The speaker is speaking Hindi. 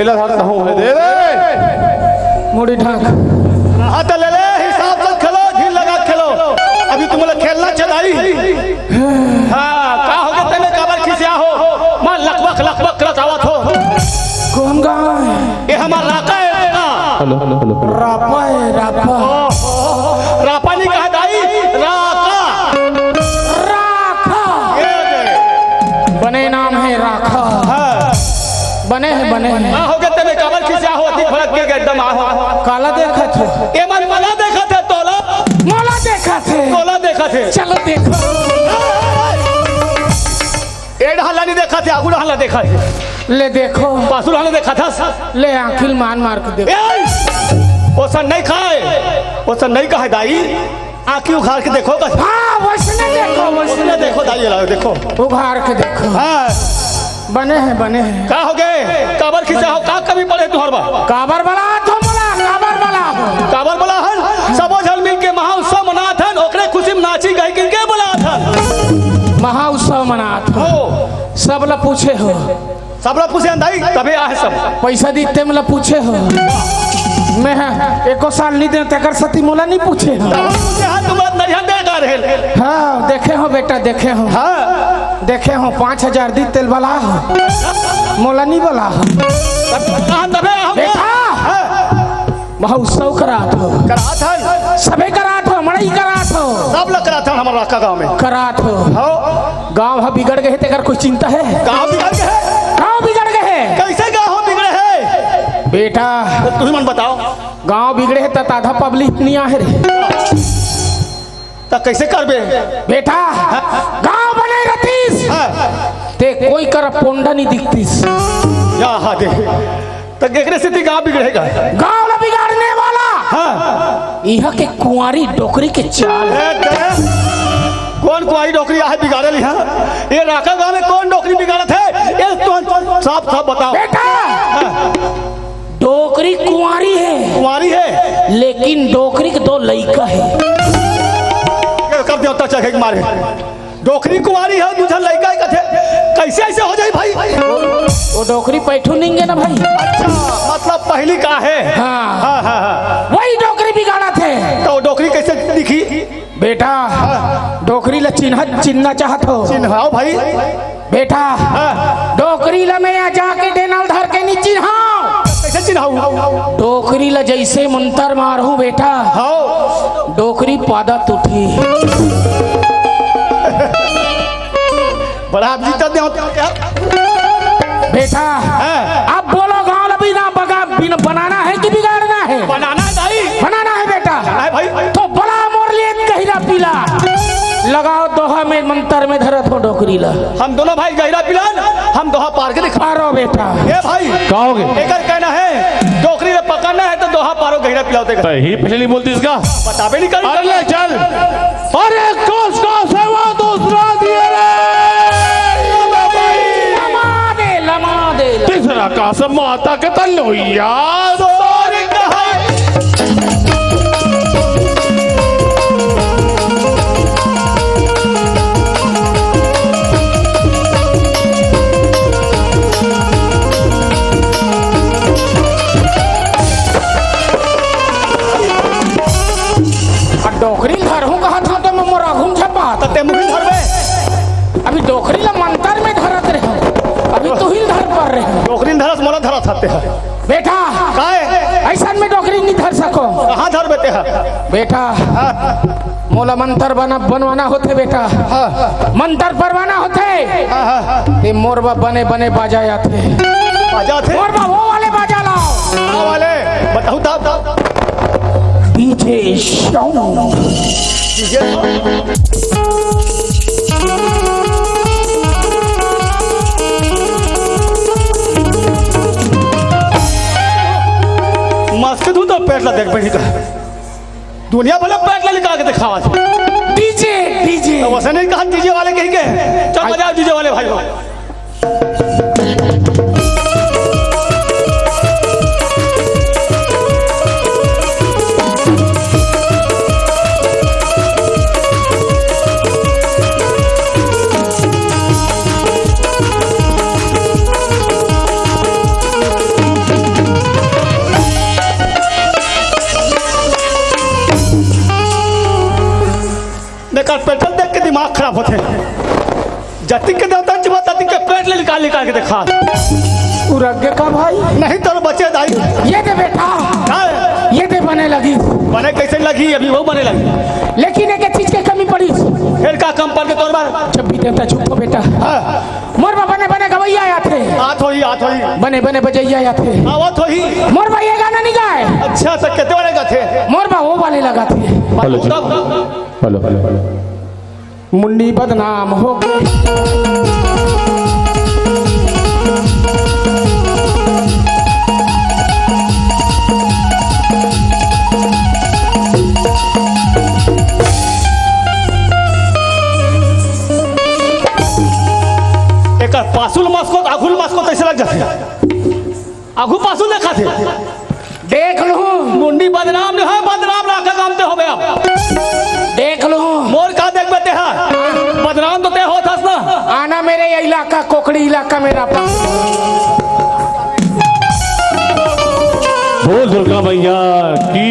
इला धारता हूँ दे दे मुड़ी ढाक हाथ ले ले हिसाब से खेलो ढील लगा खेलो अभी तुम लोग खेलना चलाई हाँ का हो गया तेरे काबर खिसिया हो मां लकबक रचावत हो कौन गाँव है ये हमारा राका है ना हेलो हेलो हेलो रापा है रापा रापा नहीं कहा दाई राका राखा बने नाम है राखा बने हैं हो गए तेरे काबर खिसिया हो अधिक फड़क के एकदम आहो काला देखा थे ए मन मला देखा थे तोला मोला देखा थे तोला देखा थे चलो देखो एड हल्ला नहीं देखा थे आगुड़ हल्ला देखा थे ले देखो पासुर हल्ला देखा था ले आखिल मार के देखो वो सन नहीं खाए वो सन नहीं कहा दाई आँखी उखाड़ के देखो हाँ वैसने देखो दाई लाओ देखो उघाड़ के देखो हाँ बने हैं का हो गए काबर खिंचा हो का कभी पड़े तुहर बा काबर बला काबर बला हन सबो झल मिल के महाउत्सव मनात हन ओकरे खुशी में नाची गई किनके बुलात हन महाउत्सव मनात हो सब ला पूछे हो सब लोग पूछे अंधाई तबे आए सब पैसा दीते में ला पूछे हो मैं एको साल नहीं दे तेकर सती मोला नहीं पूछे हो हाँ देखे हो बेटा देखे हो हाँ देखे हो 5000 दी तेल वाला हो मोला नहीं बोला हो बेटा महाउत्सव करात हो सबे करात हो मड़ई करात हो सब लोग करात हन हमारा राका गांव में करात हो गांव हा बिगड़ गए तेकर कोई चिंता है गांव बिगड़ गए गांव बिगड़ गए कैसे गांव बिगड़े है बेटा तू ही मन बताओ गांव बिगड़े है तो आधा पब्लिक नहीं आहे रे तो कैसे करबे बेटा गांव बने रतीस ते कोई कर पोंडा नहीं दिखतीस या हा दे तो एकरे से गांव बिगड़ेगा गांव ला बिगाड़ने वाला हाँ यह के कुंवारी डोकरी के चाल कौन कुंवारी डोकरी आहे बिगाड़े ली हाँ ये राका गांव में कौन डोकरी बिगाड़त है ये तो साफ बताओ बेटा डोकरी कुंवारी है कुंवारी है लेकिन डोकरी के 2 लड़का है कर देवता चखे के मारे डोकरी कुंवारी है दूसरा लड़का है कथे कैसे ऐसे हो जाए भाई वो डोकरी पैठू नहीं ना भाई अच्छा मतलब पहली का है हाँ हाँ हाँ हाँ वही डोकरी बिगाड़ा थे तो डोकरी कैसे दिखी बेटा डोकरी ला चिन्हना चाहत हो चिन्हाओ भाई बेटा डोकरी ला मैं जाके डेनल धर के नहीं चिन्हाओ कैसे चिन्हाऊ डोकरी ला जैसे मंतर मारू बेटा हाँ डोकरी पादत उठी बड़ा आप जीता दे क्या बेटा अब बोलो गाँव ला बिना बनाना है कि बिगाड़ना है बनाना नहीं बनाना है बेटा है भाई तो बड़ा मोर लिए गहरा पीला लगाओ दोहा में मंतर में धरत हो डोकरी ला हम दोनों भाई गहरा पिलान हम दोहा पार के दिखा पारो बेटा ये भाई कहोगे एकर कहना है डोकरी में पकड़ना है तो दोहा पारो गहरा पिलाओ देगा ही पहले बोलती इसका बताबे नहीं कर अरे चल अरे कोस है वो दूसरा दिए लमा दे तीसरा कासम माता के तल यार डोकरी घर हूँ कहा था तो मैं मोरा घूम छपा तते मुखी धर में अभी डोकरी ला मंतर में धरत रहे अभी तू ही धर पर रहे डोकरी धरस मोला धरा थाते हैं बेटा काहे ऐसा में डोकरी नहीं धर सको कहाँ धर बेटे हैं बेटा मोला मंतर बनवाना होते बेटा मंतर परवाना होते ते मोरबा बने बने बाजा आते बाजा थे मोरबा वो वाले बाजा लाओ वाले बताऊँ तब डीजे साउंड मस्क तू तो पेट ला देख बैठी का दुनिया भले पेट ला निकाल के दिखावा डीजे तो वैसे नहीं कहा डीजे वाले कहीं के चल बजाओ डीजे वाले भाई लोग देख के दिमाग खराब होते जतिक के देवता जब ततिक के पेट ले निकाल के देखा उरगे का भाई नहीं तो बचे दाई ये दे बेटा ये दे बने लगी बने कैसे लगी अभी वो बने लगी लेकिन एक चीज के कमी पड़ी फिर का कम पड़ के तोर बार जब भी देवता चुप हो बेटा मोरबा बने बने गवैया आया थे हाथ होई बने बने बजैया आया थे आवत होई मोरबा ये गाना नहीं गाए अच्छा तो कितने वाले थे मोरबा वो वाले लगा थे हेलो मुन्नी बदनाम हो गए एक पासुल मास्को आघुल मास्को कैसे लग जाते आघु पासुल देखा थे देख लू मुंडी बदनाम नहीं है बदनाम ना का काम ते हो गया देख लू मोर का देख बते है बदनाम तो ते होता ना आना मेरे ये इलाका कोकड़ी इलाका मेरा बोल दुर्गा मैया की